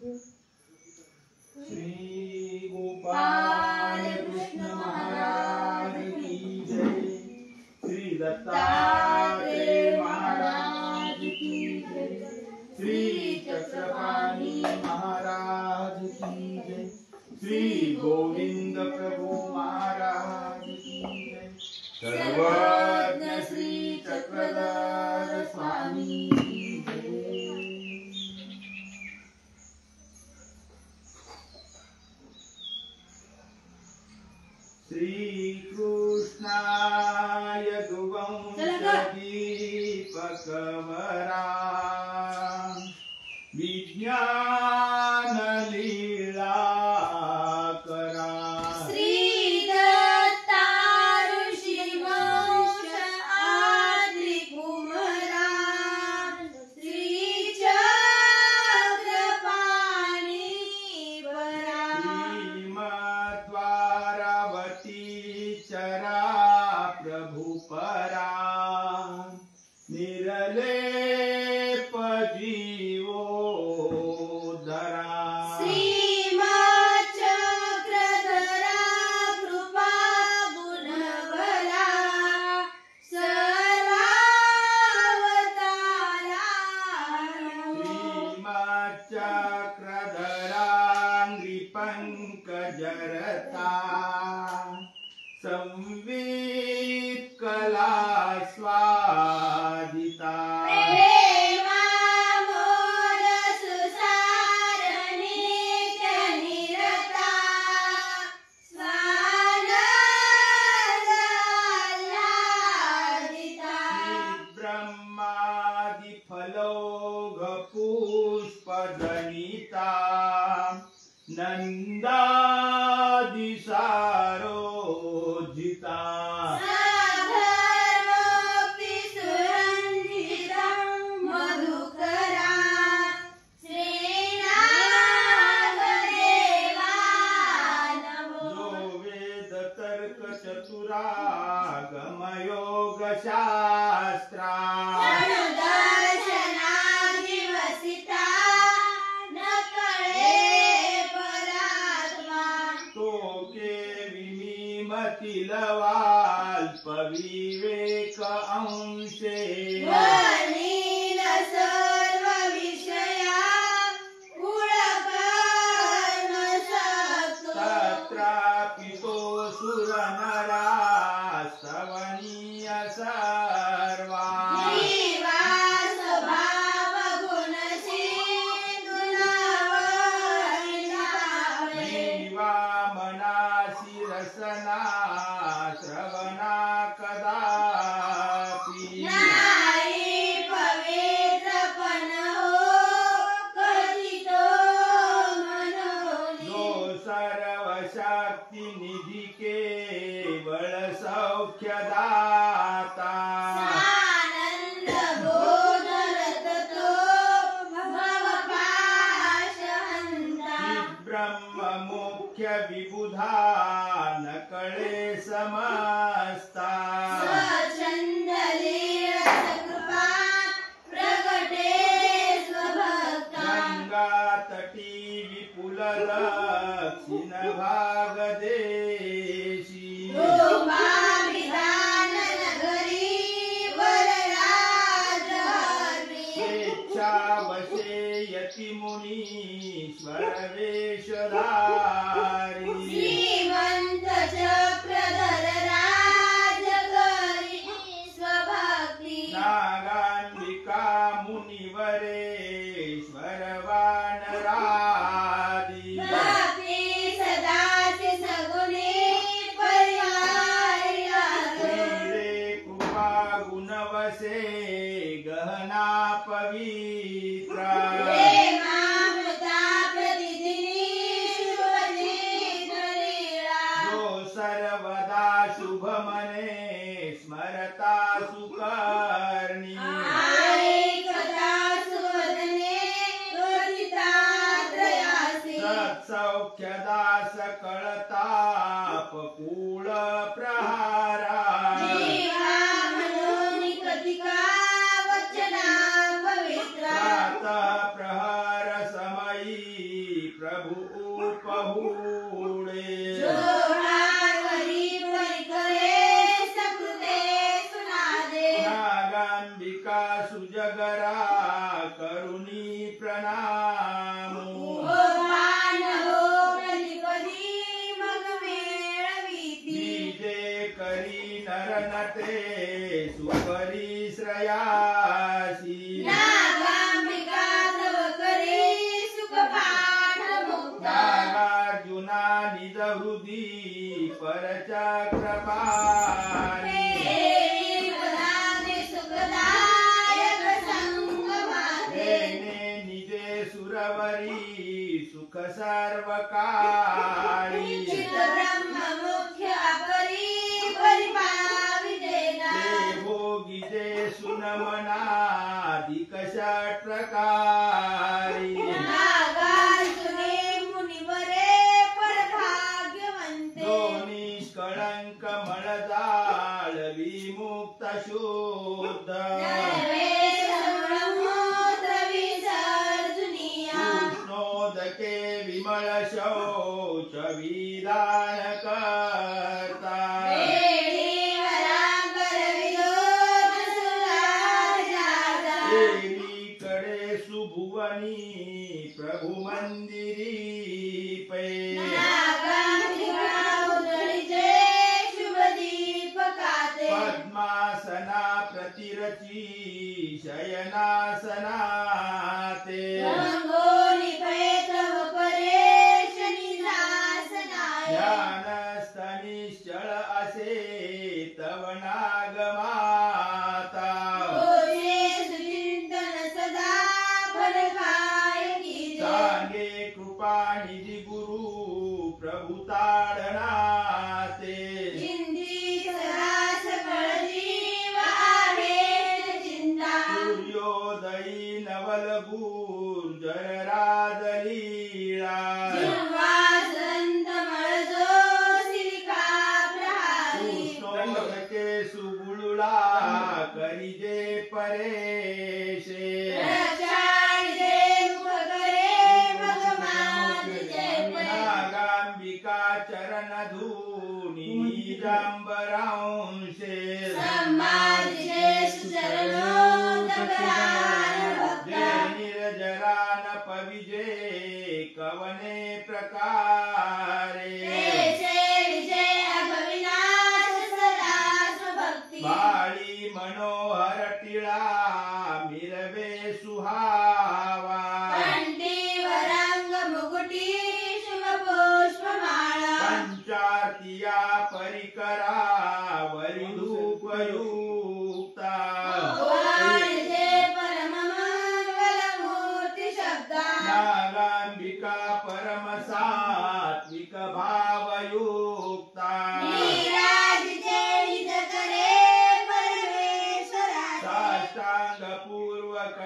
श्री गोपाल कृष्ण महाराज की जय। श्री दत्तात्रेय महाराज की जय। श्री चक्रपाणी महाराज की जय। श्री गोविंद प्रभु महाराज की जय। सर्वज्ञ श्री चक्रधर स्वामी की जय। श्री कृष्णाय दुवंशदीपकवरा विज्ञान लीला करा। श्री दत्ता ऋषि वंश आदि कुमरा श्री चक्रपाणी वरा। श्रीमद्वारावती चरा प्रभु परा निरलेप जीवोद्धरा। श्रीमच्चक्रधरा कृपा गुणवरा सर्वावतारा। श्रीमच्चक्रधरा नृपङ्कजरता संवित् कला स्वादिता। प्रेमामोद सुसारणिक निरता स्वानंदाह्लादिता। ब्रह्मादि फलोघ पुष्पजनिता नंदादि सारोजिता। साधर्मोक्ति सुरंजिता मधुकरा श्रीनागदेवा नमो। जो वेद तर्क चतुरागमयोग शास्त्रा दर्शनादिवसिता न कळे परात्मा। तो के विमतिलवाल्प विवेक अंशे वर्णीन सर्व विषया कुळकर्म सक्तो। तत्रापि तो सुरनरा स्तवनीय सर्वा। जीवा स्वभाव गुणशीलुनावर्णिता। जीवा मनासि रसना श्रवणा कदापि। नाही पवित्रपण हो कथितो मनोनी। जो सर्वशक्ति निधि केवळ सौख्यदाता। आनंद बोधरत तो भवपाशहंता। ब्रह्म मुख्य विबुधा न कळे समस्ता। स्वच्छंद लीलसकृपा प्रगटे स्वभक्ता। गंगा तटी विपुल दक्षिण भाग देशी। गोपाविधान नगरी वरराजहरी। स्वेच्छावशे यति मुनीश्वर वेशधारी। श्रीमंत चक्रधर राजकरी स्वभक्ती। नागांबिका मुनिवरेश्वर वानरादी। भक्ती सदाची सगुणी पर्यायारी। रे कृपा गुणवसे गहना पवित्रा। प्रेमामृता प्रतिदिनी शुभजित लीला। जो सर्वदा शुभ मने स्मरता सुकर्णी। ऐकता सुवदने त्वरितात्रयासी। सत्सौख्यदा सकळतापकूळ प्रहारा। जीवा मनोनि कथिका वचना पवित्रा। प्रातः प्रहर समयी पहुडे जो हार वरी वरी करे सकृते सुनादे नागांबिका सुजगरा करुणी प्रणामो ओ मानवो प्रतिपदी मग मेळवीती बीजे करी नर नटे सुकरी श्रयासी नागांबिका तव करे सुखपाठ मुक्ता नागार्जुना निज हृदी परचक्रपाणी देवी पदाने सुखदायक संगमाते तेने निजे सुरवरी सुख सर्वकाळी चित ब्रह्म मुख्य अपरी परिपावितेना ते भोगिजे सुनमनाधिक षट्प्रकारी नागार्जुने मुनिवरे परभाग्यवंते जो निष्कळंक मळजाळ विमुक्त शुद्ध नैवेद्य ब्रह्मोत्र विसर्जनीया कृष्णोदके विमल शौच विधान करता वेळीवरांकर विलोक सुराजाता देवीकडे सुभुवनी प्रभु मंदिरी पै नागांबिका उजळीचे शुभ दीपकाते पद्मासना प्रतिरची शयनासनाते रंगोली पैतव परेश निधासनाय ध्यानस्थ निश्चळ असे तव नागमाता ओजे सुचिंतन सदा फलकाय कीजे सांगे कृपा निधी गुरु प्रभु ताडनाते चिंधी सदा सकळ जीव आहे चिंता सूर्योदयी नवल गुर्जर राजलीळा जिव्हा संत मळजो सिलिका प्रहारी कृष्णोदके सुगुळुला करिजे परेशे रक्षाळीजे मुख करे मग मात जय पै नागांबिका चरण धूनी जांबरांशे समाधिजे सुचरणोदकरान जे भक्ता निर्जरा न पविजे कवने प्रकारे तेचे विजय अगविनाश सदा स्वभक्ती बाळी मनोहर टिळा मिरवे सुहावा कंठीवरंग मुकुटी शुभ पुष्पमाळा पंचार्तिया परिकरा वरी धूपयुक्ता वाणिजे परममंगल मूर्ती शब्दा नागांबिका परम सात्विक भावयुक्ता नीराजिते निज करे परमेश्वराचे साष्टांग पूर्वक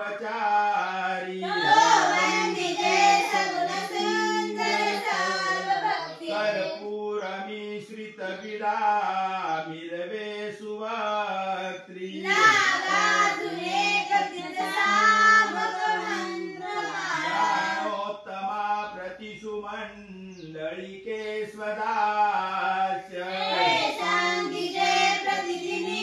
नमस्करणोपचारी वंदिते सगुण सुंदर सर्वभक्ती कर्पूरमिश्रित विडा मिरवे सुवक्त्री नागार्जुने कथितसामक मंत्रमाळा ज्ञानोत्तमा प्रतिसुमंडलिके स्वदास्य सांगिजे प्रतिदिनी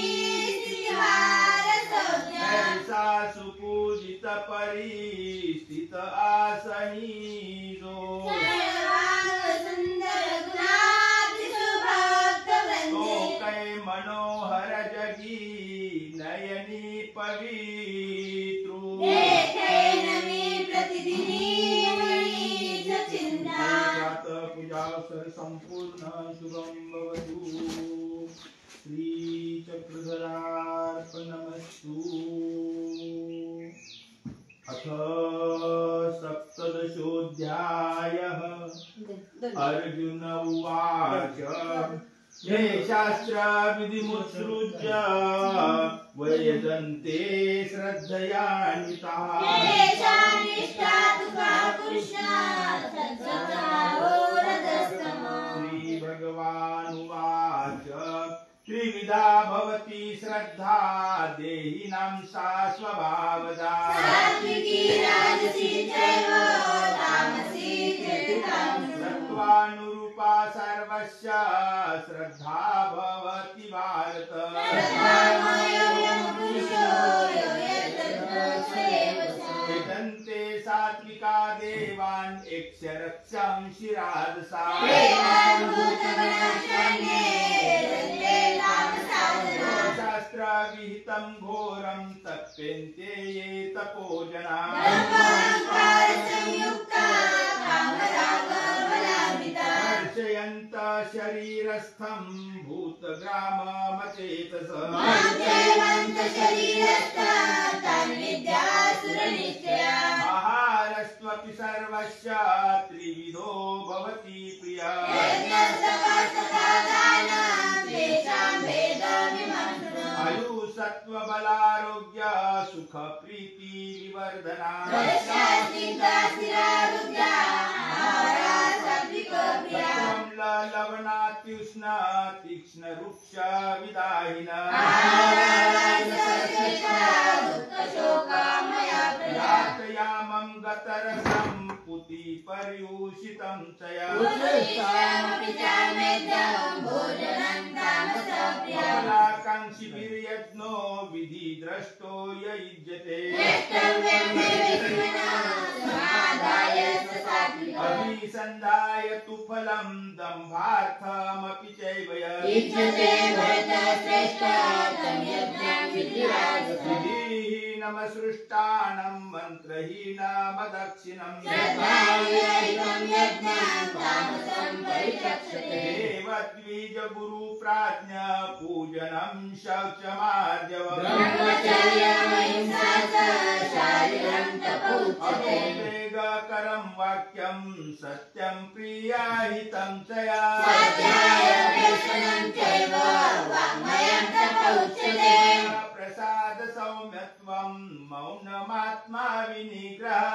स्थितिहार संज्ञा ऐसा सुपूजित परिस्थित आसनीजो सर्वांग सुंदर गुणाति सुभक्त तो वंदे कै मनोहर जगी नयनी पवित्रु देखे नमी प्रतिदिनी मणिज चिंता प्रात पूजा सर संपूर्ण शुभम भवतु श्री चक्रधरार्पणमस्तु अथ सप्तदशोऽध्यायः अर्जुन उवाच ये शास्त्र विधिमुत्सृज्य वयजन्ते श्रद्धयान्विताः देशानिष्ठा तुका कृष्ण सत्संगाहोरदस्तमो श्रीभगवानुवाच त्रिविधा भवति श्रद्धा देहिनां सा स्वभावदा सात्विकी राजसी चैव सर्वस्य श्रद्धा भवति भारत एतन्ते सात्विका देवान् यक्षरक्षांसि राजसा शास्त्र विहितं घोरं तप्यन्ते ये तपोजना दर्शयन्त शरीरस्थं भूतग्राममचेतस आहारस्त्वपि सर्वस्य त्रिविधो भवति प्रिया आयु सत्व बलारोग्य सुख प्रीति विवर्धना लवणात्युष्ण तीक्ष्ण वृक्ष विदाहिना यातयामं गतरसं पुति पर्यूषितं चया कांक्षिभिर्यज्ञो विधि द्रष्टो य युज्यते अभिसन्धाय तु फलं दम्भार्थमपि चैव विधिहीनमसृष्टानं मन्त्रहीनमदक्षिणम् देवद्विज गुरु प्राज्ञ पूजनं शौचमार्जवम् अवेगकरं वाक्यं सत्यं प्रियाहितं च या प्रसाद सौम्यत्वं मौनमात्मा विनिग्रह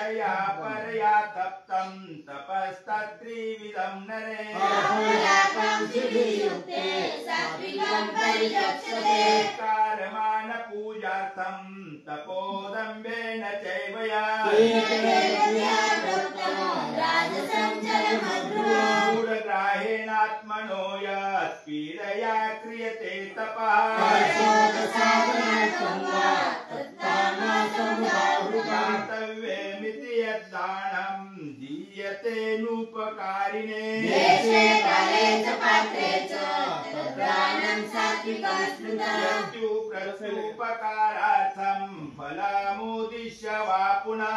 दया परया तप्तं तपस्तत्त्रिविधं नरे कारमान पूजार्थं तपोदम्बेन चैव या गूढग्राहेणात्मनो यत् पीडया क्रियते तपः दातव्यमिति यद्दानं दीयते नूपकारिणे प्रत्युपकारार्थं फलमुद्दिश्य वा पुनः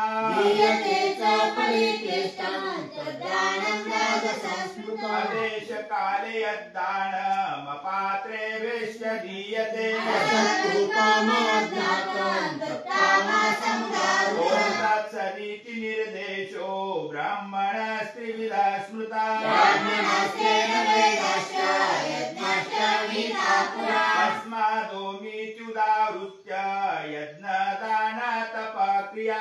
आदेश काले यद्दानमपात्रे वेश्य दीयते तत्सदिति निर्देशो ब्राह्मण स्त्रिविधा स्मृता तस्मादोमित्युदाहृत्य यज्ञदान तपक्रिया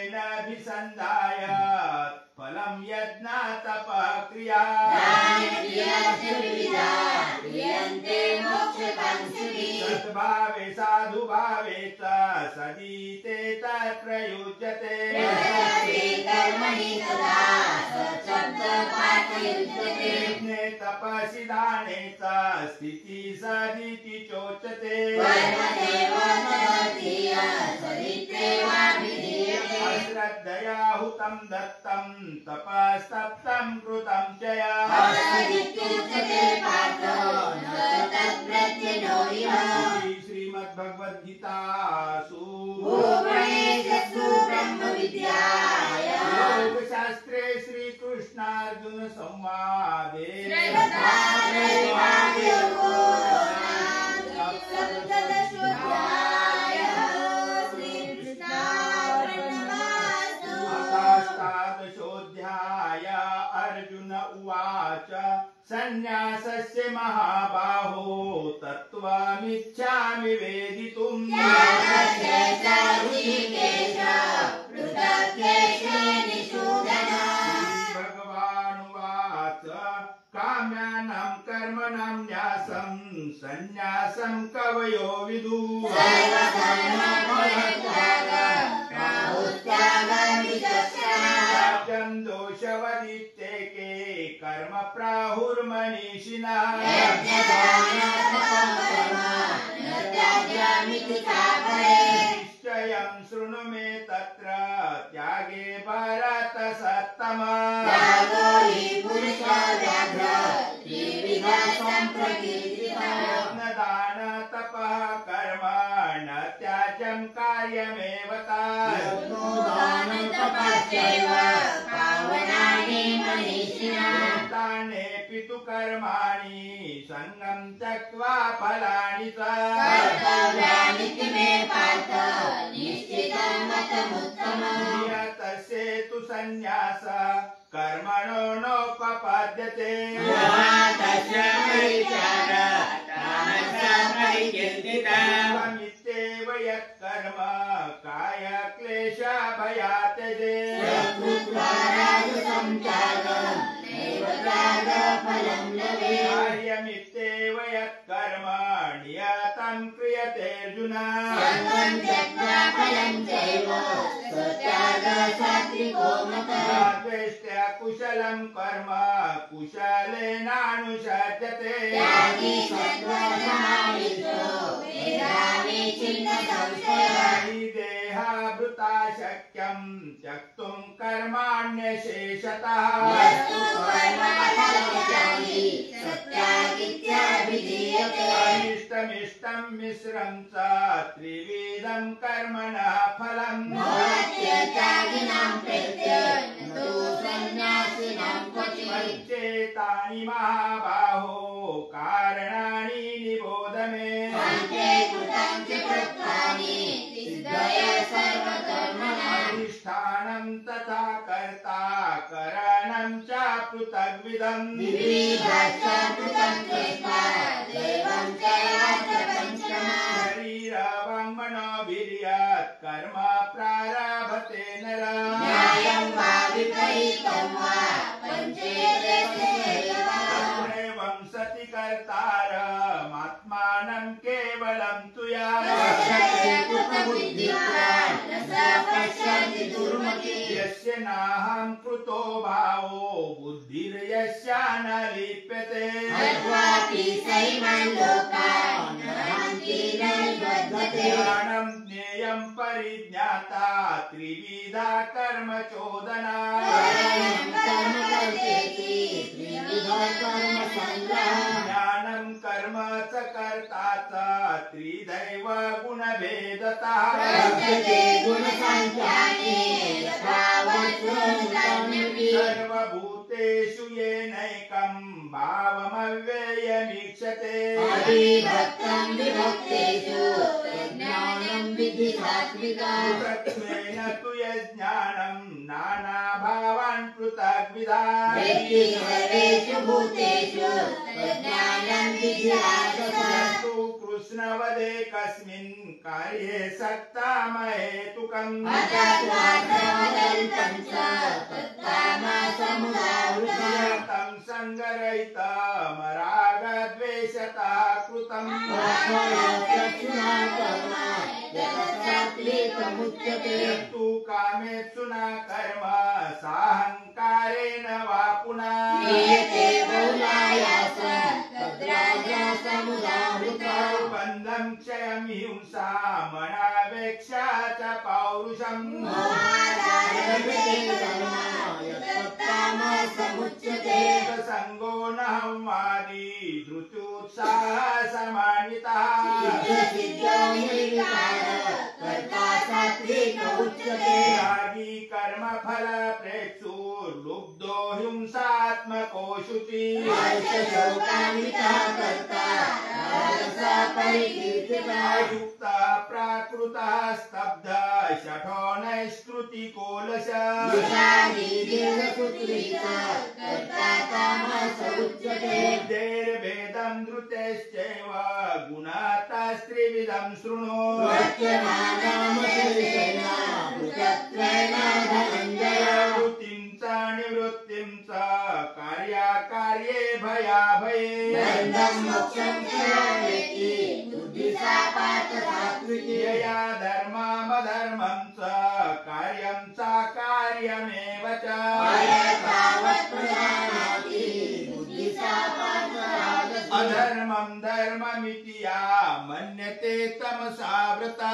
परित्तेनाभिसन्धाय फलं यज्ञ तपक्रिया सद्भावे साधुभावे च सदीते तत्प्रयुज्यते यज्ञे तपसि दाने च स्थिति सदिति चोच्यते अश्रद्धया हुतं दत्तं तपस्तप्तं कृतं च श्रीमद्भगवद्गीतासु योगशास्त्रे श्रीकृष्णार्जुन संवादे अष्टादशोऽध्याय अर्जुन उवाच संन्यासस्य महाबाहो तत्त्वमिच्छामि वेदितुम् भगवानुवाच काम्यानां कर्मणां न्यासं संन्यासं कवयो विदुः राज्यं दोषवदित्येके कर्म प्राहुर्मनीषिणः निश्चयं शृणु मे तत्र त्यागे भरतसत्तमा दान तपः कर्म न त्याज्यं कार्यमेव तानेऽपि तु कर्माणि सङ्गं त्यक्त्वा फलानि च नियतस्येतु सन्न्यास कर्मणो नोपपद्यते त्वमित्येव यत्कर्म कायक्लेशभयात् त्यजेत् कार्यमित्येव यत्कर्म नियतं क्रियते अर्जुन द्वेष्ट्या कुशलं कर्म कुशलेनानुषज्यते देहाभृता शक्यं त्यक्तुं कर्माण्यशेषतः अनिष्टमिष्टं मिश्रं च त्रिविधं कर्मणः फलम् पञ्चेतानि महाबाहो कारणानि निबोध मे अधिष्ठानं तथा कर्ता करणं च पृथग्विधम् शरीरं मनोभिर्यत् कर्म प्रारभते नरः एवं सति कर्तारमात्मानं केवलं तु यस्य नाहं कृतो भावो बुद्धिर्यस्य न लिप्यते ज्ञानं ज्ञेयं परिज्ञाता त्रिविधा कर्म चोदना ज्ञानं कर्म च कर्ता च त्रिदैव गुणभेदतः सर्वभूतेषु येनैकं भावमव्ययमीक्षते पृथक्त्वेन तु यज्ञानं नानाभावान् पृथग्विधा तु कृष्णवदे कस्मिन् कार्ये सक्ता महेतुकम् तं सङ्गरहितमरागद्वेषतः कृतम् तु कामेषु न कर्म साहङ्कारेण वा पुनः बन्धं क्षयं हिंसा मनावेक्षा च पौरुषम् संगो नहंवादी धृत्युत्साह समान्वितः रागी कर्म फल प्रेक्षुर्लुब्धो हिंसात्मको शुचिः युक्तः प्राकृतः स्तब्धः शठो नैष्कृतिकोलश बुद्धेर्भेदं धृतेश्चैव गुणतस्त्रिविधं शृणु वृत्तिं च निवृत्तिं च च कार्याकार्ये भयाभये बन्धं मोक्षं च वेत्ति बुद्धिसा पार्थ सात्विकी यया धर्ममधर्मं च कार्यं चाकार्यमेव च तावत् प्रजानाति बुद्धिसा पार्थ राजसी अधर्मं धर्ममिति या मन्यते तमसावृता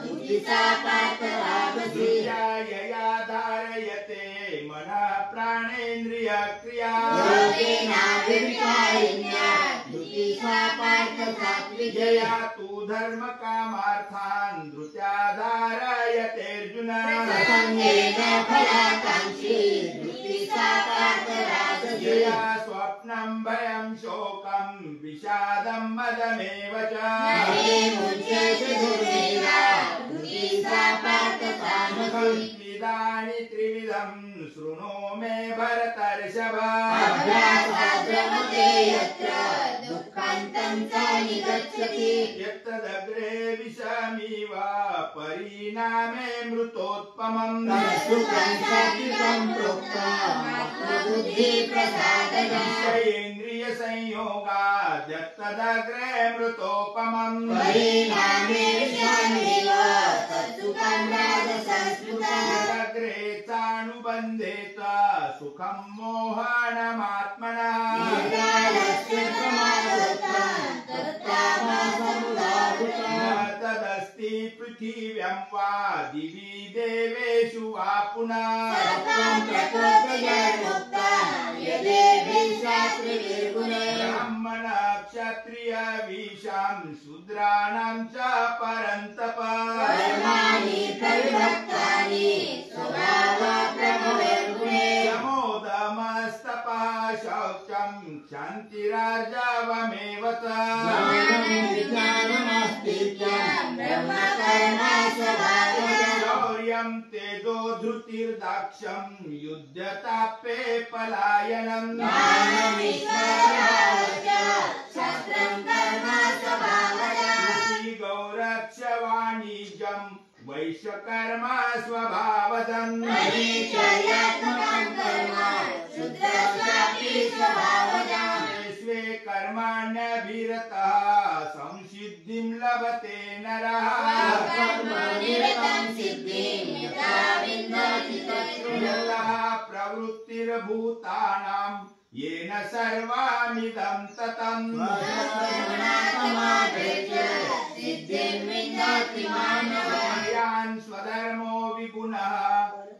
बुद्धिसा पार्थ राजसी यया धारयते मनः प्राणेन्द्रिय क्रिया योगेनाभिविचारिण्या बुद्धिसा पार्थ सात्विकी यया तु धर्म कामार्थान् धृत्या धारयतेऽर्जुन संगेन फलाकाङ्क्षी बुद्धिसा पार्थ राजसी यया स्वप्नं भयं शोकं विषादं मदमेव च नये मुच्यते दुर्मेधा बुद्धिसा पार्थ तामसी इदानि त्रिविधं शृणु मे भरतर्षभ अभ्यासाद्रमते यत्र दुःखान्तं च निगच्छति यत्तदग्रे विषमिव परिणामे मृतोत्पमम् सुखं सात्विकं प्रोक्तम् आत्मबुद्धिप्रसादनम् विषयेन्द्रियसंयोगाद् यत्तदग्रे मृतोपमम् परिणामे विषमेव तत्सुखं राजसंस्कृतम् यदग्रे चानुबन्धेत सुखं मोहनमात्मनः निर्गालस्य प्रमादत्वं तत्तामसमुदाहृतम् न तदस्ति पृथिव्यां वा दिवि देवेषु वा पुनः सत्त्वं प्रकृतिजन्मुक्तं यदेभिः शास्त्रिभिर्गुणैः ब्राह्मणः क्षत्रियवीशां शूद्राणां च परन्तप कर्माणि प्रविभक्तानि स्वभावप्रभवैर्गुणैः समोदमस्तपः शौचं क्षान्तिरार्जवमेव च ज्ञानमस्तित्वं ब्रह्मकर्म स्वभावजम् शौर्यं तेजो धृतिर्दाक्ष्यं युध्यतापे पलायनम् ज्ञानमीश्वरभावश्च शास्त्रं कर्म स्वभावजम् गौरक्ष वाणिज्यं वैश्यकर्म स्वभावजम् मरीचर्यात्मकं कर्म शूद्रस्यापि स्वभावजम् स्वे कर्माण्यभिरतः संसिद्धिं लभते नरः कर्मनिरतं सिद्धिं यथा विन्दति तच्छृणु यतः प्रवृत्तिर्भूतानां येन सर्वामिदं ततम् सिद्धिं विन्दति मानवः यान् स्वधर्मो विगुणः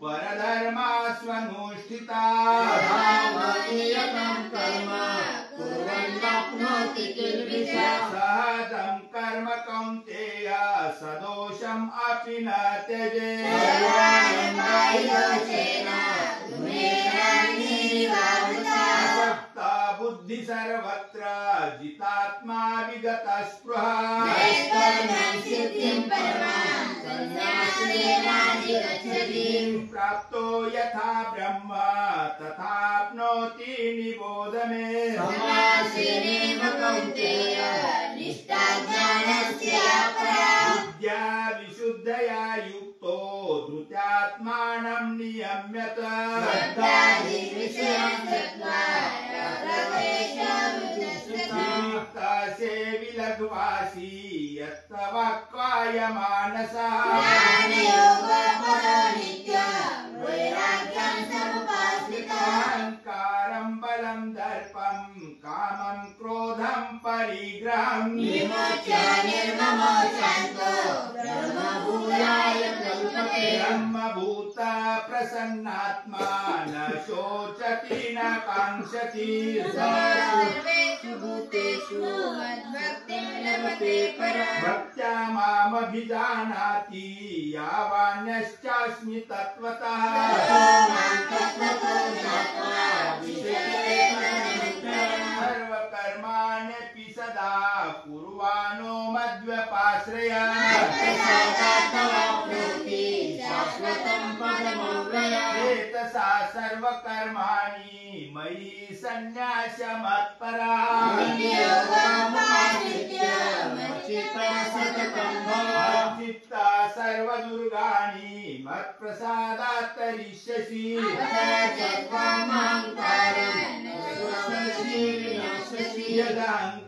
परधर्मास्वनुष्ठिताः भावनियतं कर्म कुर्वन्नाप्नोति किल्बिषम् सहजं कर्म कौन्तेय सदोषम् अपि न त्यजेत् सर्वानन्दयोचेन गुणेनानिवावृता असक्ता बुद्धि सर्वत्र जितात्मा विगतः स्पृहा नैष्कर्म्यं सिद्धिं परमां सन्न्यासेनाधिगच्छति प्राप्तो यथा ब्रह्म तथाप्नोति निबोध मे समासेनेव कौन्तेय निष्ठा ज्ञानस्य परा विद्या विशुद्धया युक्तो धृत्यात्मानं नियम्यत श्रद्धादिविषयं त्यक्त्वा विमुक्तसे विलघ्वासी यत्तवाक्कायमानसः ज्ञानयोगपरो नित्यं वैराग्यं समुपाश्रितः अहङ्कारं बलं दर्पं कामं क्रोधं परिग्रहं विमोच्य निर्ममो शान्तो ब्रह्मभूयाय कल्पते ब्रह्मभूत प्रसन्नात्मा न शोचति न काङ्क्षति सर्वेषु भूतेषु मद्भक्तिं लभते पराम् भक्त्या मामभिजानाति यावान्यश्चास्मि तत्त्वतः मां तत्त्वतो ज्ञात्वा विशते तदनन्तरम् सर्वकर्माण्यपि सदा कुर्वाणो मद्व्यपाश्रयः प्रसादात्तवाप्नोति शाश्वतं पदमव्ययम् चेतसा सर्वकर्माणि मयि संन्यास्य मत्परा मच्चित्ता सर्वदुर्गाणि मत्प्रसादात् तरिष्यसि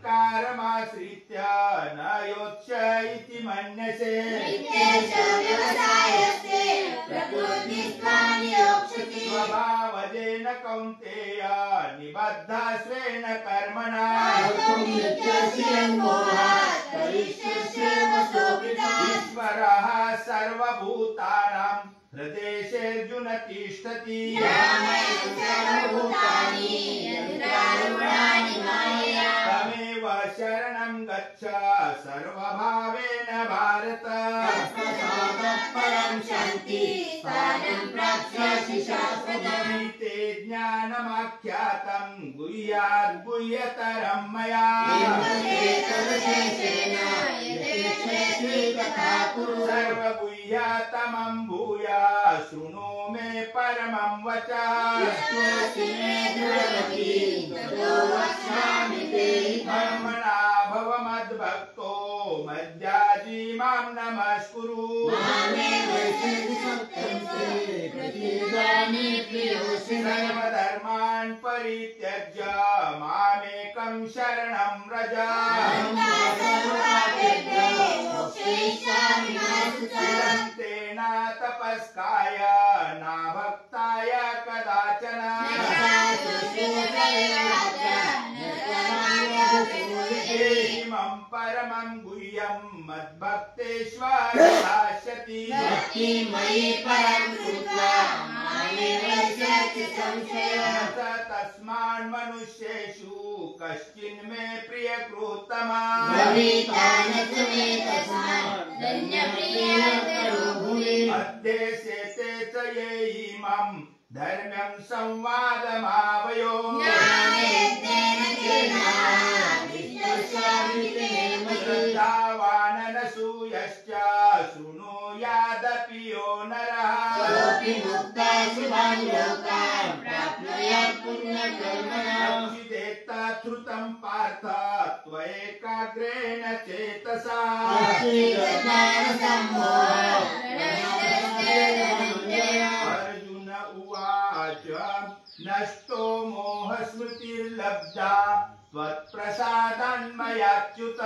यदहङ्कारमाश्रित्य न योत्स्य इति मन्यसे स्वभावजेन कौन्तेय निबद्धा स्वेन कर्मणा ईश्वरः सर्वभूतानां हृदेशेऽर्जुन तिष्ठति तमेव शरणं गच्छ सर्वभावेन भारत ते ज्ञानमाख्यातं गुह्यात् गुह्यतरं मया सर्वगुह्यतमं भूया शृणु मे परमं वचः कर्मणा भव मद्भक्तो मद्याजी मां नमस्कुरु सर्वधर्मान् परित्यज्य मामेकं शरणं व्रज तेन तपस्काय न भक्ताय कदाचन इमं परमं गुह्यं मद्भक्तेष्वः दास्यति तस्मान् मनुष्येषु कश्चिन्मे प्रियकृत्तमा अध्येष्यते च ये इमं धर्म्यं संवादमावयो श्रद्धावाननसूयश्च शृणुयादपि यो नरः श्रुतं पार्थ त्वयैकाग्रेण चेतसा अर्जुन उवाच नष्टो मोहस्मृतिर्लब्धा त्वत्प्रसादान्मयाच्युत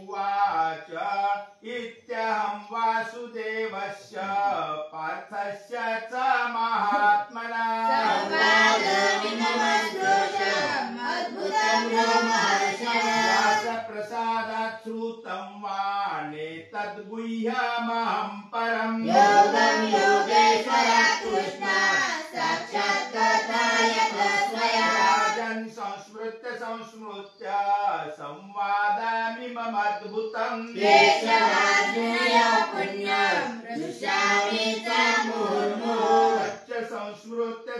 उवाच इत्यहं वासुदेवस्य पार्थस्य च महात्मना व्यासप्रसादात् श्रुतं वा नेतद्गुह्यमहं परम् राजन् संस्मृत्य संवादामिममद्भुतम्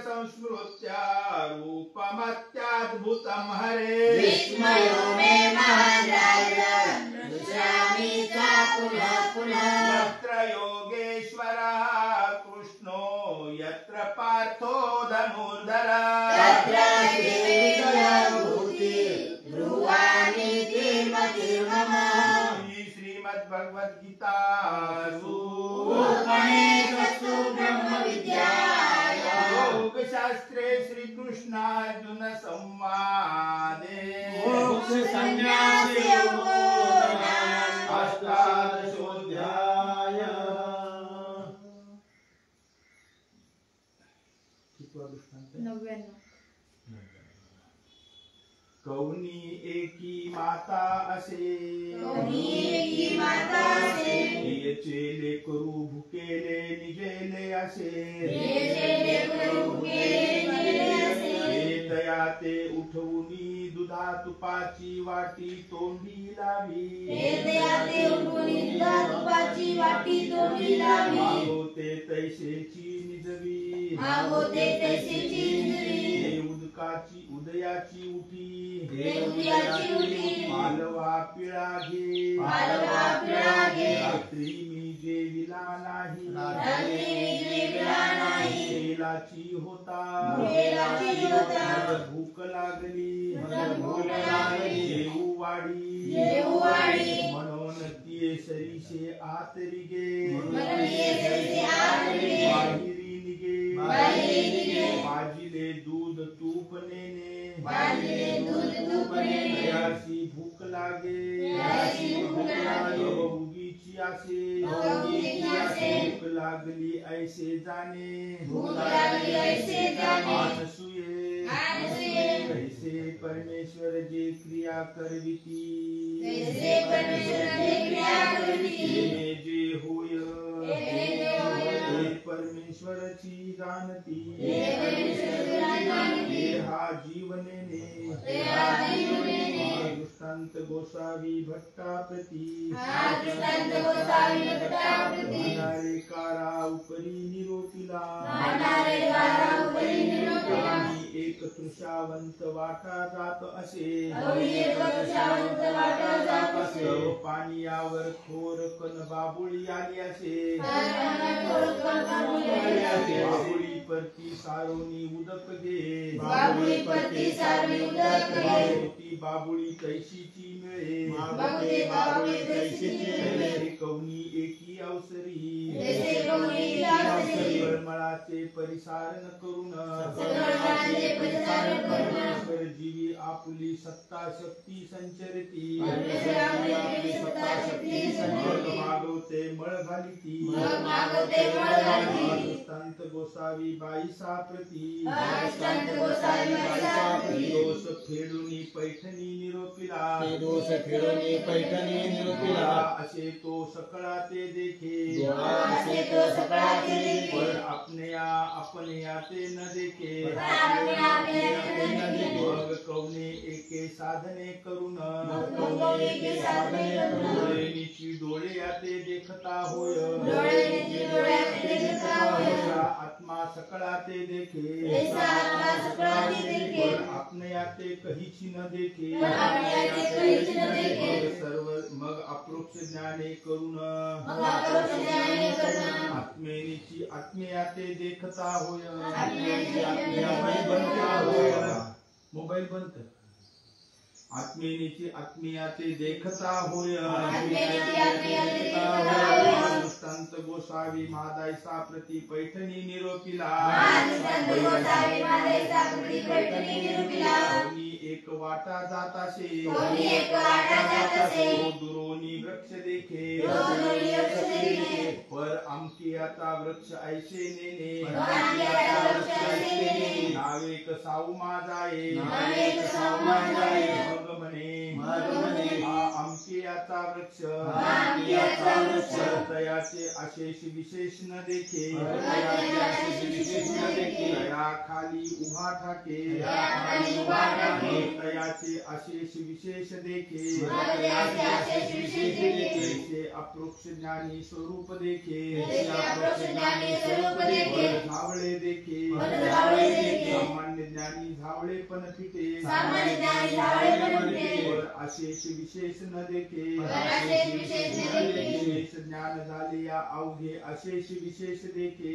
संस्मृत्य रूपमत्याद्भुतं हरे यत्र योगेश्वरः कृष्णो यत्र पार्थो धनुर्धरः श्रीमद्भगवद्गीतासु योगशास्त्रे श्रीकृष्णार्जुन संवादे अष्टादशोऽध्याय। कौनी एकी माता असे चेले करू भुकेले निजेले असे दया ते उठवूनी दुधा तुपाची वाटी तोंडी लावी मागोते तैसेची निजवी उदयाची उठी मालवा पिळा घे रात्री मी जेविला नाही बेलाची होता भूक लागली जेऊवाडी म्हणून ती सरीसे आतरी गे बाहेरी निगे बाजीले दूध तूप नेने याची भूक लागे उगीची असे भूक लागली ऐसे जाणे ऐसे परमेश्वर जे क्रिया करविती जे होय परमेश्वरची जाणती हा जीवनेने दृष्टांत गोसावी भट्टाप्रती म्हणणारे कारा उपरी निरोपिला एक तृषावंत वाटा जात असे पाणीयावर थोर कन बाबुळी आली असे बाबुळी परती सारोनी उदक घे ती बाबुळी कैशीची मिळे कवनी एकी अवसरी मळाचे परिसारण करून परमेश्वर जीवी आपुली सत्ता शक्ती संचरती मागवते मळ घालिती दृष्टांत गोसावी बाई साप्रती दोष फेडूनी पैठणी निरोपिला असे तो सकळा ते देखे पर अपने ते न देखे मग कवने एके साधने करून डोळे याते देखता होय आत्मा सकळा ते देखे पर अपने याते कहीची न देखे सर्व मग अप्रोक्ष ज्ञाने करून आत्मेनीची आत्मेयाते देखता होय मोबाईल बंद कर आत्मेनीची आत्मीयाते देखता होय दृष्टांत गोसावी महादाय साप्रती पैठणी निरोपिला एक वाटा जाताशे दुरोनी वृक्ष देखे पर आमकी आता वृक्ष ऐसे नेने नावे कसाऊ माझाये मग म्हणे आमकी आता वृक्ष तयाचे अशेष विशेष न देखे तया खाली उभा ठाके तयाचे अशेष विशेष देखे जैसे अप्रोक्ष ज्ञानी स्वरूप देखे झावळे देखे सामान्य ज्ञानी झावळे पण फिटे अशेष विशेष न देखे विशेष ज्ञान झाले या अवघे अशेष विशेष देखे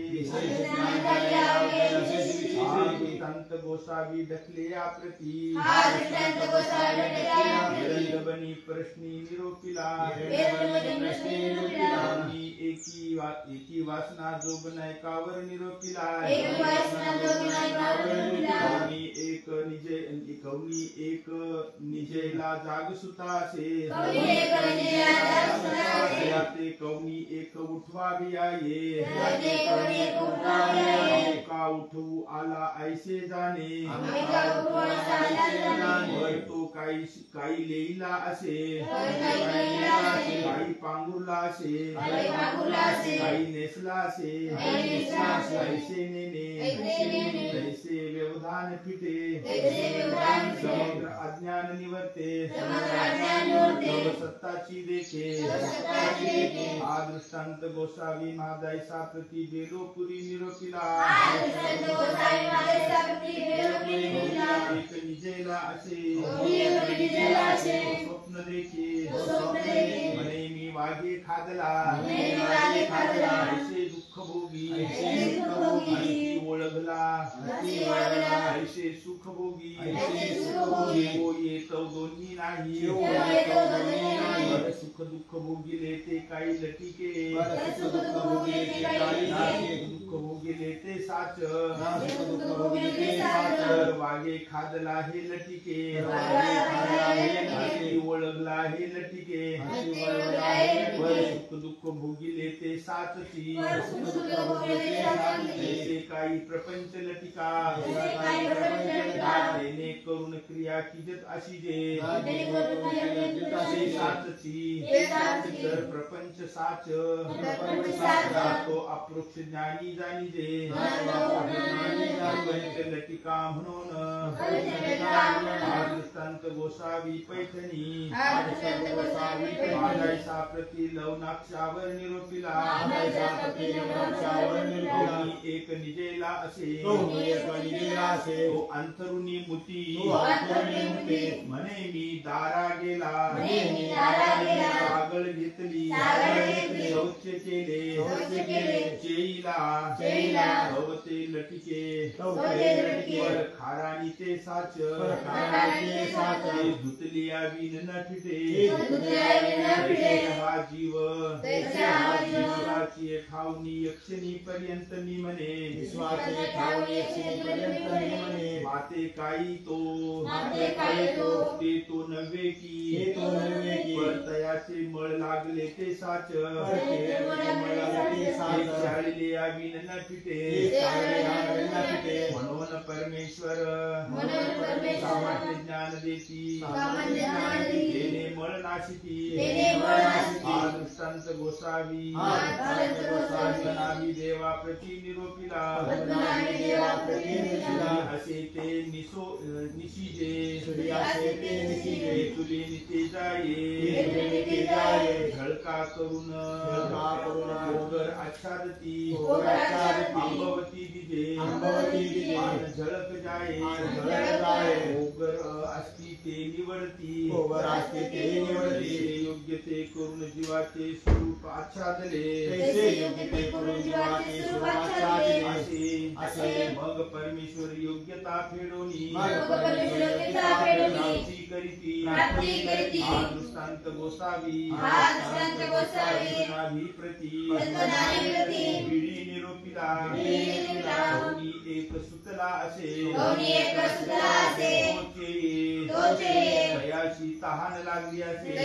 संत गोसावी डकले या प्रती बनी प्रश्नी निरोपिला एकी वासना जोग नायकावर निरोपिला एक निजेला जाग सुता असे ते कवनी एक उठवावी आहे का उठवू आला ऐसे जाणे तो काही लेईला असे काही पांगुरला असे काही नेसला असे ऐसे नेने तैसे व्यवधान फिटे समग्र अज्ञान निवर्ते सत्ताची देखे हा दृष्टांत गोसावी महादाय साप्रती बेलोपुरी निरोपिला एक निजेला असे स्वप्न देखे म्हणे मी वाघे खादला ऐसे दुःख सुखभोगी ऐसे सुखभोगी अति ओळखला अति ओळखला ऐसे सुखभोगी ऐसे सुखभोगी तो येतो दोन्ही नाही तो येतो दोन्ही नाही वर सुख दुःख भोगिले ते काही लटिके वर सुख दुःख भोगिले ते काही लटिके दुःख भोगिले ते साच सुख दुःख भोगिले ते साच वागे खादला हे लटिके वागे खादला हे लटिके अति ओळखला हे लटिके अति ओळखला हे लटिके वर सुख दुःख भोगिले ते साचची वर सुख दुःख भोगिले ते साचची ऐसे काही प्रपंच लटिका ऐसे काही प्रपंच लटिका देणे करून क्रिया किजत अशी जे देणे करून क्रिया किजत अशी ते साचची ते साचची तर प्रपंच साच प्रपंच साच तो अप्रोक्ष ज्ञानी जाणी जे प्रपंच लटिका म्हणून दृष्टांत गोसावी पैठणी माझायसा प्रति लवनाक्षावर निरोपिला एक निजेला असे तो अंतरुणी मुती म्हणे मी दारा गेला कागळ घेतली शौच केले चेईला भवते लटिके वर खाराणी ते साच धुतली आवीन न फिटे हा जीव विश्वाची ठावणी यक्षिणी पर्यंत मी म्हणे माते काही तो ते तो नव्हे की परतयाचे मळ लागले ते साच शाळीले आवीन न फिटे म्हणून परमेश्वर सामान्य ज्ञान देती देणे मळ नाशिती हा दृष्टांत गोसावी देवा प्रति निरोपिला असे ते निशिजे तुले निते जाये झळका करून ओगर आच्छादती अंबवती दिजे झळक जाये ओगर असती ते निवडती योग्य ते करून जीवाचे स्वरूप आच्छादले असे मग परमेश्वर योग्यता फेडोनी करीती दृष्टांत गोसावी प्रती निरोपिला एक सुतला असे दयाशी तहान लागली असे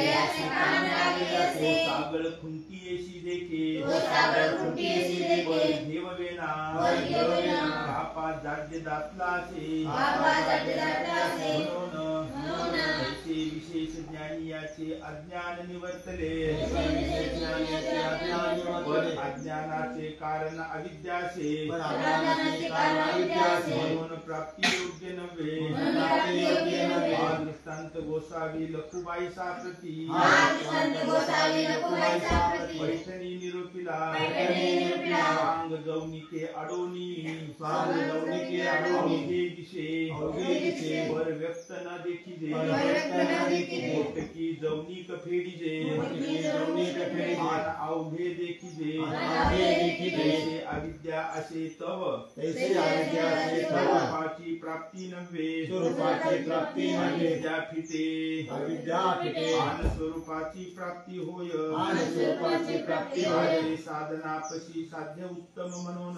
सागळ खुंटीयेशी देखे देववेना जाड्य दातला असे म्हणून ऐसे विशेष ज्ञानी याचे अज्ञान निवर्तले अज्ञानाचे कारण अविद्यासे म्हणून प्राप्ती योग्य नव्हे दृष्टांत गोसावी लखुबाई साप्रती पैठणी निरोपिला अंग जवनिके अडोनी अवघे दिशे वर व्यक्त न देखिजे मोटकी जवनिक फेडिजे अवघे देखिजे अविद्या असे तव स्वरूपाची प्राप्ती नव्हे अविद्या फिटे आन स्वरूपाची प्राप्ती होय साधनापशी साध्य उत्तम म्हणून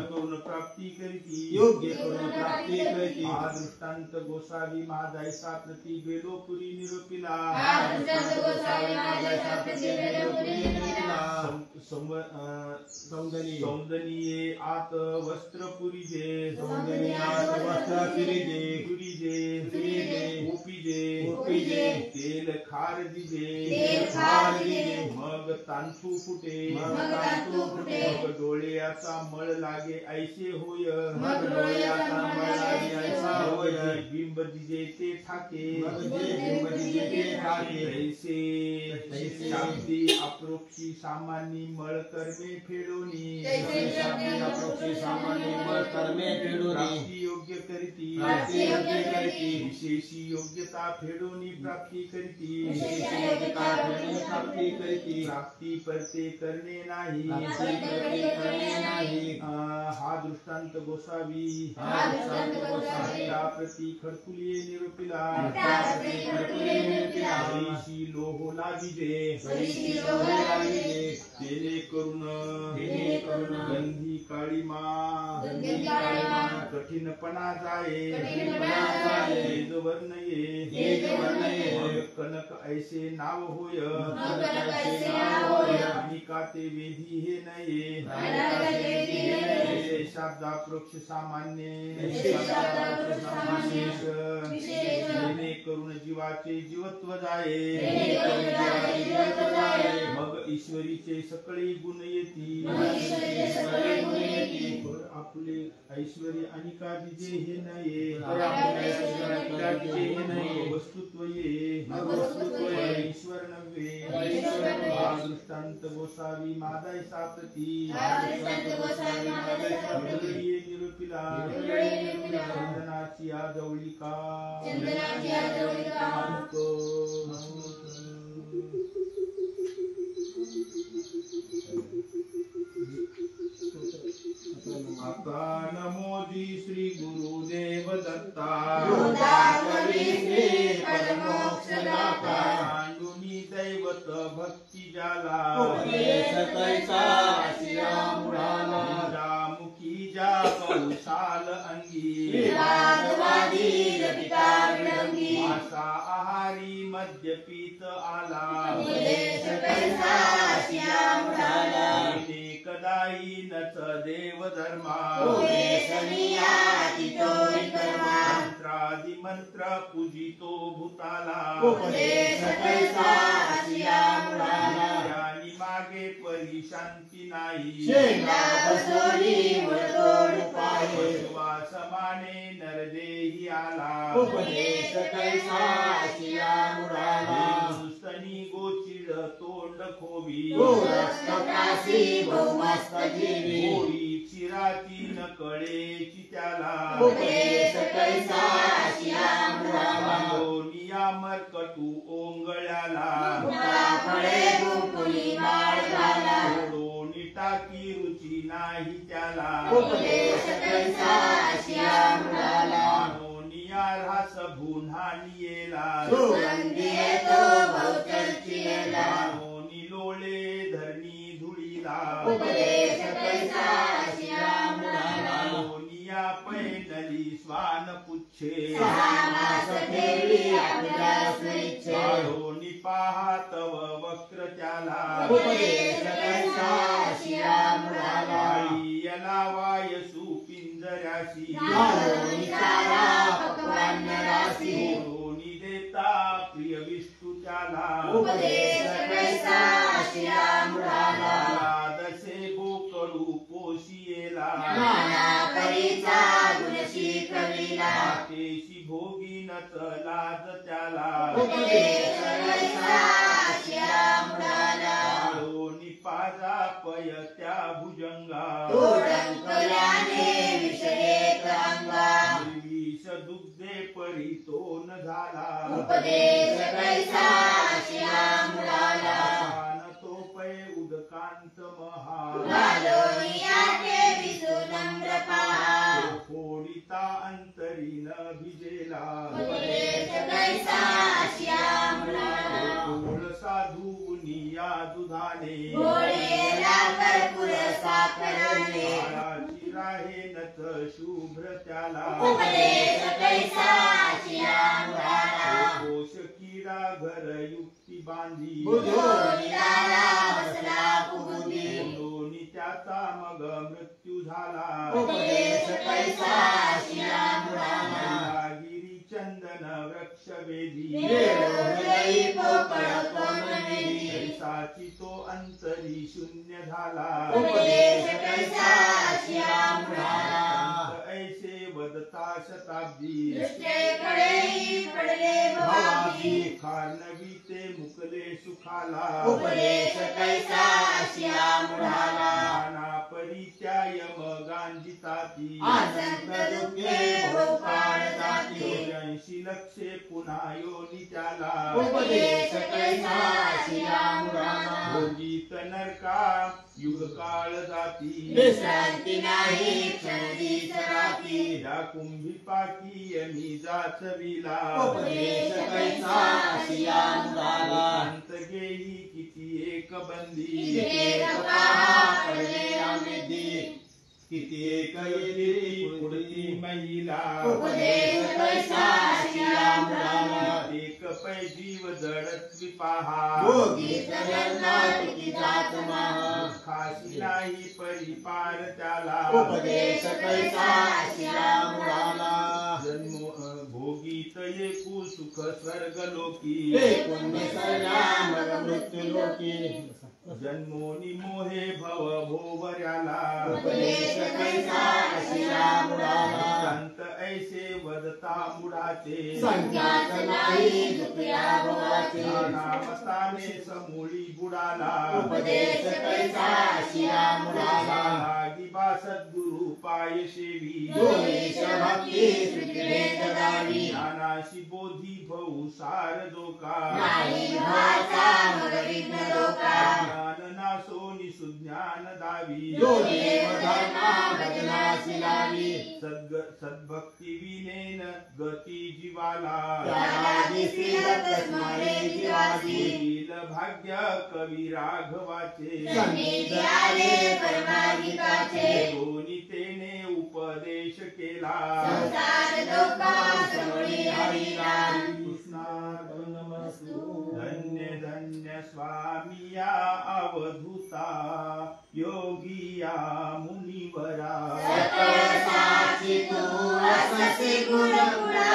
करून प्राप्ती करीती योग्य करून प्राप्ती करीती दृष्टांत गोसावी महादायसा प्रति गेलो पुरी निरोपिला सौंदनीये आत वस्त्र पुरीजे उपिजे तेल खार दिजे मग तांतू फुटे मग डोळ्याचा मळ लागे ऐसे होय बिंब दिजे ते ठाके ऐसे शाब्दी अप्रोक्षी सामान्य मळ कर्मे फेडोनी प्राप्ती योग्य करीती प्राप्ती योग्य करीती विशेषी योग्यता फेडून प्राप्ती करीती विशेष योग्यता फेडून प्राप्ती करीती प्राप्ती परते करणे नाही प्राप्ती परते करणे नाही हा दृष्टांत गोसावी हा दृष्टांत गोसावी प्रती खडकुलिये निरूपिला प्रती खडकुलिये निरूपिला हरीशी लोहो लागिजे हरीशी लोहो लागिजे तेने करून गंधी काळीमा कठीणपणा जाये तेज वर्णये कनक ऐसे नाव होय आणि का ते वेधी हे नये शाब्दा प्रोक्ष सामान्य जेणे करून जीवाचे जीवत्व जाये मग ईश्वरीचे सकळी गुण येती आपले ऐश्वर्य आणि काजीचे हे नये वस्तुत्व ये ईश्वर नव्हे दृष्टांत गोसावी मादाय साप्रती निरूपिला चंदनाची आजवळिका आता नमोजी श्री गुरुदेव दत्ता पांडुनी दैवत भक्ती जाला मुखी जा कौशाल अंगी मासा आहारी मद्यपीत आला कदाई नच देव धर्मा मंत्रादि मंत्र पूजितो भूताला यानी मागे परी शांती नाही समाने नरदेही आला स्तनी गोचिड तोंड खोवी होई चिराती न कळेची त्याला मरकटू ओंगळ्याला ओढोनी टाकी रुची नाही त्याला नोनिया रास भुन्हानियेला नोनी लोळे धरणी धुळीला नोनिया पैनली स्वान पुच्छे नोनी पाहतव वक्र त्याला यला वायसू पिंजऱ्याशी नोनी देता प्रिय विष्णू त्याला दशे बोकडू पोशियेला तेशी भोगीनच लाज त्याला निपाजा पय त्या भुजंगा विष दुग्धे परितोन झाला तो पै उदकांत महा फोडिता अंतरी न भिजेला गोळ साधू निया दुधाने काळाची राहे नच शुभ्र त्याला कोश किडा घर युक्ती बांधी दोन्ही त्याचा मग मृत्यू झाला गिरी चंदन वृक्ष वेदी साची तो अंतरी शून्य झाला ऐसे वदता शताब्दी खारनवी ते मुकले सुखाला नाना परित्याय मगांजिताती लक्षे पुन्हा योनी त्याला उपदेश कैसा शिया मुराला भोगीत नरका युग काळ जाती विश्रांती नाही क्षणदीच राती या कुंभी पाकी यमी जाचविला उपदेश कैसा शिया मुराला अंत घेई किती एक बंदी किती पहा पडले आम्ही किती एक येली पुढती महिला उपदेश कैसा शिया मुराला एक पै जीव जडत विपाहा भोगीत नरका किती जात महा खाशी नाही परिपार त्याला उपदेश कैसा शिया मुराला जन्मो भोगीत एकू सुख स्वर्ग लोकी एकूण निसर्गा मग मृत्यू लोकी जन्मोनी मोहे भव भोवऱ्याला उपदेश कैसा शिया मुराला संत ऐसे वदता मुडाचे संख्यात नाही दुखया भवाचे नामताने समूळी बुडाला उपदेश कैसा शिया मुराला लागिबा सद्गुरु पाय सेवी जोनीश भक्ती सुखले जगावी ज्ञानाशी बोधी भऊ सार दोका नाही भाचा मग विघ्न लोका ज्ञान नासोनी सुज्ञान दावी जो देव धर्मा भजनासी लावी सद्भक्ती विनेन गती जीवाला त्यागी श्रीदत्त स्मरे जीवासी शील भाग्य कवी राघवाचे सन्निधी आले परमाधिकाचे दोन्ही तेने उपदेश केला संसार लोका समोळी हरिला कृष्णार्पणमस्तु धन्य धन्य स्वामिया अवधूता योगिया मुनिवरा सकळ साक्षी तू अससी गुरुपुरा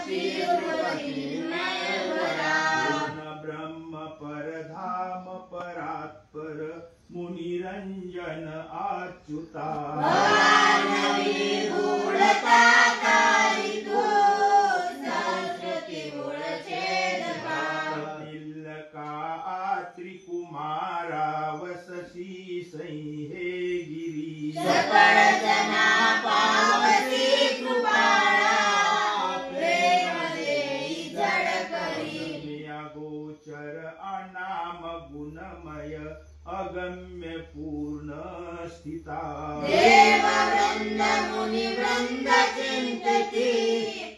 श्री गुरुपती नयनवरा पूर्ण ब्रह्म परधाम परात्पर मुनिरंजन अच्युता भवानवी गूढता कारी तू संस्कृती गुणछेदका तिलका त्रिकुमारा वससी सैहे गिरी सकळ जना पावसी कृपाळा प्रेम देई जड करी गोचर अनाम गुणमय अगम्य पूर्ण स्थिता देव वृंद मुनि वृंद चिंतती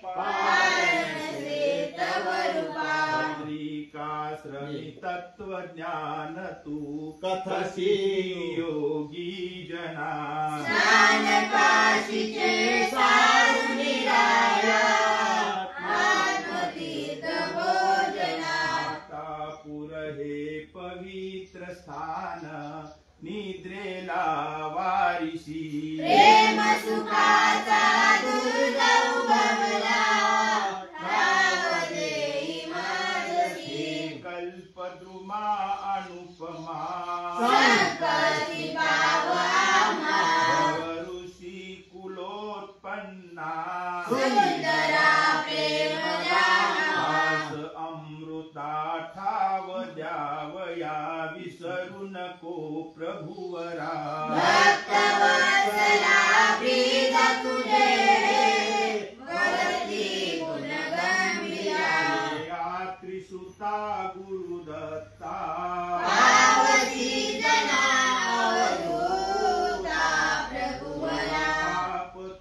पालन से तव रूपा श्री तत्वज्ञान तू कथसी योगी जना स्नान काशीचे सारून निराया आत्मतीर्थ भोजना मातापुर हे पवित्र स्थान निद्रेला वारिशी प्रेम सुखाचा दुर्गम गमला ठाव देई माझसी कल्पद्रुमा अनुपमा संकल्पी पाव आम्हा ऋषी कुलोत्पन्ना सुंदरा प्रेम गाना आस अमृता ठाव द्यावया विसरू नको प्रभुवरा भक्त वत्सला प्रीत तुझे वरती गुण गंभीरा त्रिसुता गुरुदत्ता पावसी जना अवधूता प्रभुवरा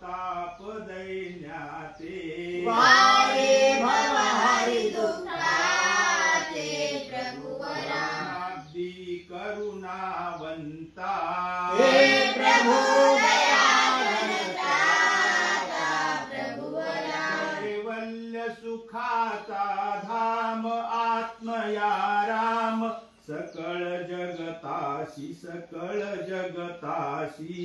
ताप दैन्याते वारे भव हरि दुःखाते प्रभुवरा नाब्दी करुणावंता हे प्रभु दयाघनता प्रभुवरा कैवल्य सुखाचा धाम आत्मया राम सकळ जगताशी सकळ जगताशी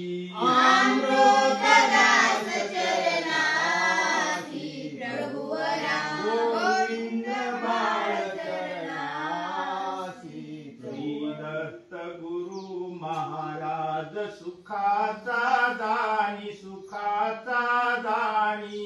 अमृतदास चरणासी प्रभुवरा गोविंद बाळ चरणासी श्री दत्त गुरु महाराज सुखाचा दानी सुखाचा दानी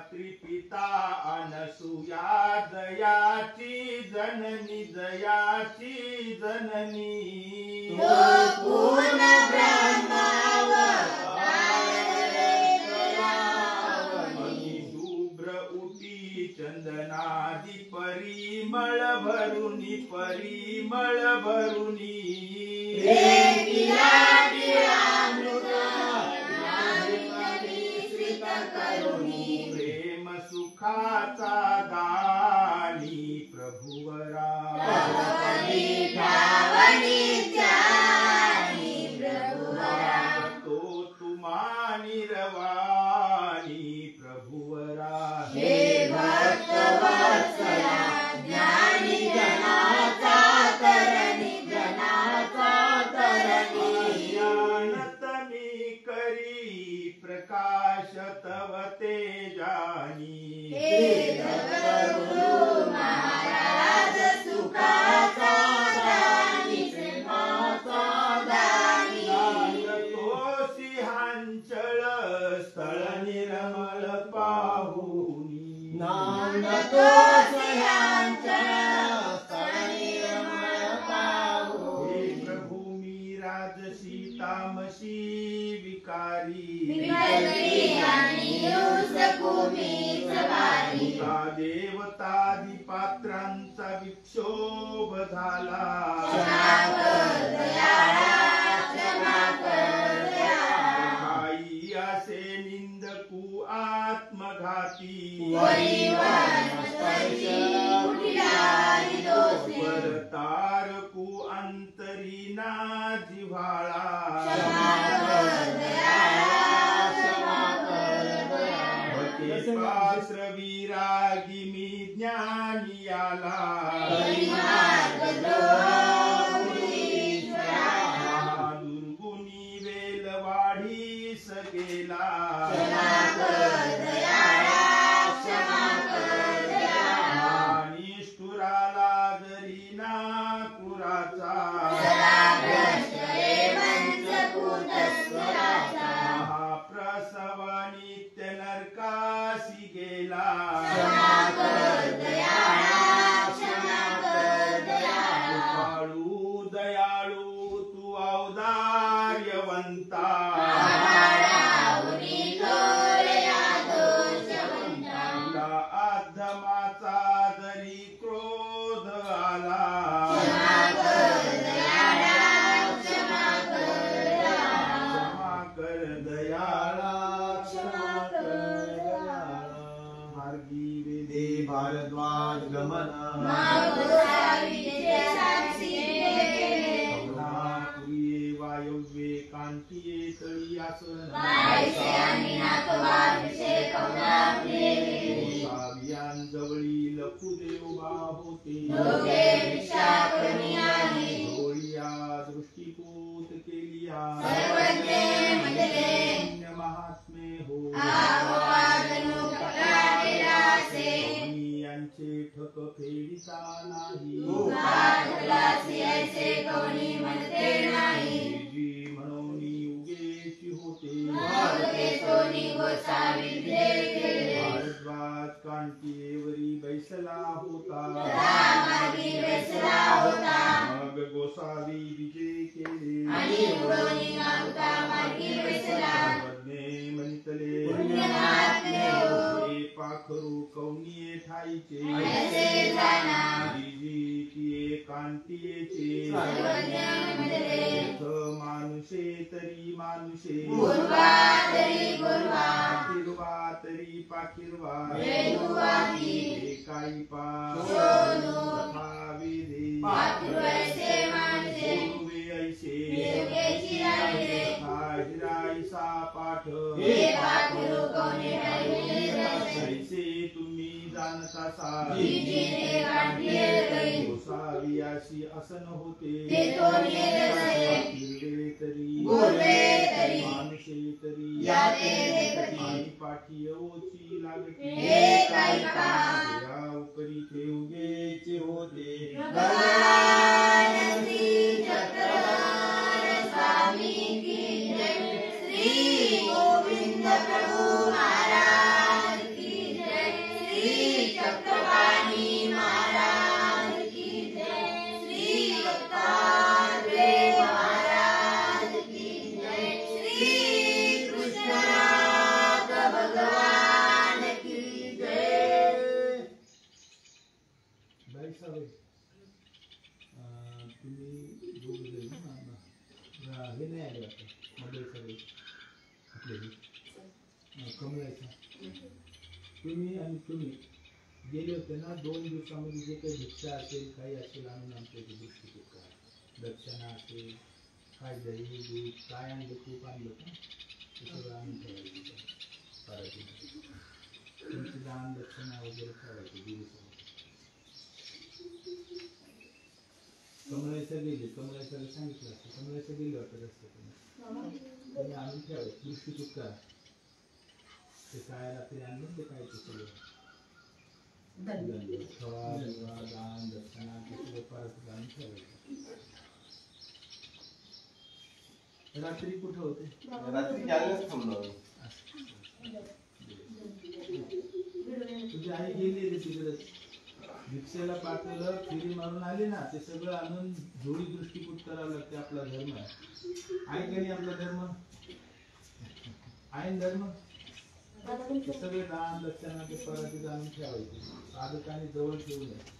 त्रिपिता अनसुया दयाची जननी दयाची जननी पूर्ण शुभ्र उटी चंदनादी परिमळ भरुनी प्रेम सुखाचा दानी प्रभुवरा तो तुम्हा निरवानी प्रभुवरा ज्ञानत मी करी प्रकाश तव तेजानी सिंहांचळ स्थळ निर्मल पाहुनी हे प्रभु मी राजसी तामसी विकारी भूता देवतादी पात्रांचा विक्षोभ झाला काही असे निंदकू आत्मघाती परतारकू अंतरीना जिव्हाळा पात्र विरागी मी ज्ञानी आला दुर्गुणी वेल वाढीस गेला निष्ठुराला जरी ना कुराचा महाप्रसव नित्य नरकासी गेला कृपाळू दयाळू तू औदार्यवंता तुला अधमाचा जरी क्रोध आला क्षमा कर दयाळा मार्गी वेदे भारद्वाज गमना वायव्ये कांतीये तळी आसन गोसावियान जवळी लखुदेव बा होते डोळिया दृष्टिपूत केलिया पुण्य महात्मे हो यांचे ठक फेडिता नाही जी म्हणून उगेची होते भारद्वाज कांतीवरी बैसला होता मग गोसावी विजय केले म्हणतले पाखरू कौनिये ठाईचे कांतीचे मानुषे तरी मानुषे पाखिरवा तरी पाखिरवा काही पाथा वेदे पूर्वे ऐसे हिराईसा पाठ ऐसे तुम्ही जाणता सा गोसावियाशी असन होते तरी मानुषे तरी पाठी ओची लागते या उपरीचे उगेचे होते महाराज की जय, श्री दत्तात्रेय बाई साहेब तुम्ही दोघे जण हे नाही आले वाटतं मोबाईल सगळे आपले कमळायचा तुम्ही आणि तुम्ही गेले होते ना 2 दिवसामध्ये जे काही भिक्षा असेल काही असेल आणून आमच्या इथे दृष्टी करा दक्षिणा असेल काय दही दूध काय आणलं तूप आणलं का ते सगळं आणून ठेवायचं तुमची दान दक्षिणा वगैरे ठेवायची दिली सगळं कमळायचं गेले कमळायचं सांगितलं असतं कमळायचं गेले वाटत असतं तुम्ही आणून ठेवायचं दृष्टी चूक करा ते काय रात्री आणलं ते काय ते सगळं दान दक्षिणा ते सगळं परत आणून ठेवायचं रात्री कुठं होते रात्री जायलाच थांबलो तुझी आई गेली रे तिकडे भिक्षेला पाठवलं फिरी मारून आली ना ते सगळं आणून जोडी दृष्टीपूत करावं लागते आपला धर्म आहे का नाही आपला धर्म आहे धर्म ते सगळे दान दक्षिणा ते परातीत आणून ठेवायचे साधकाने जवळ ठेवू नये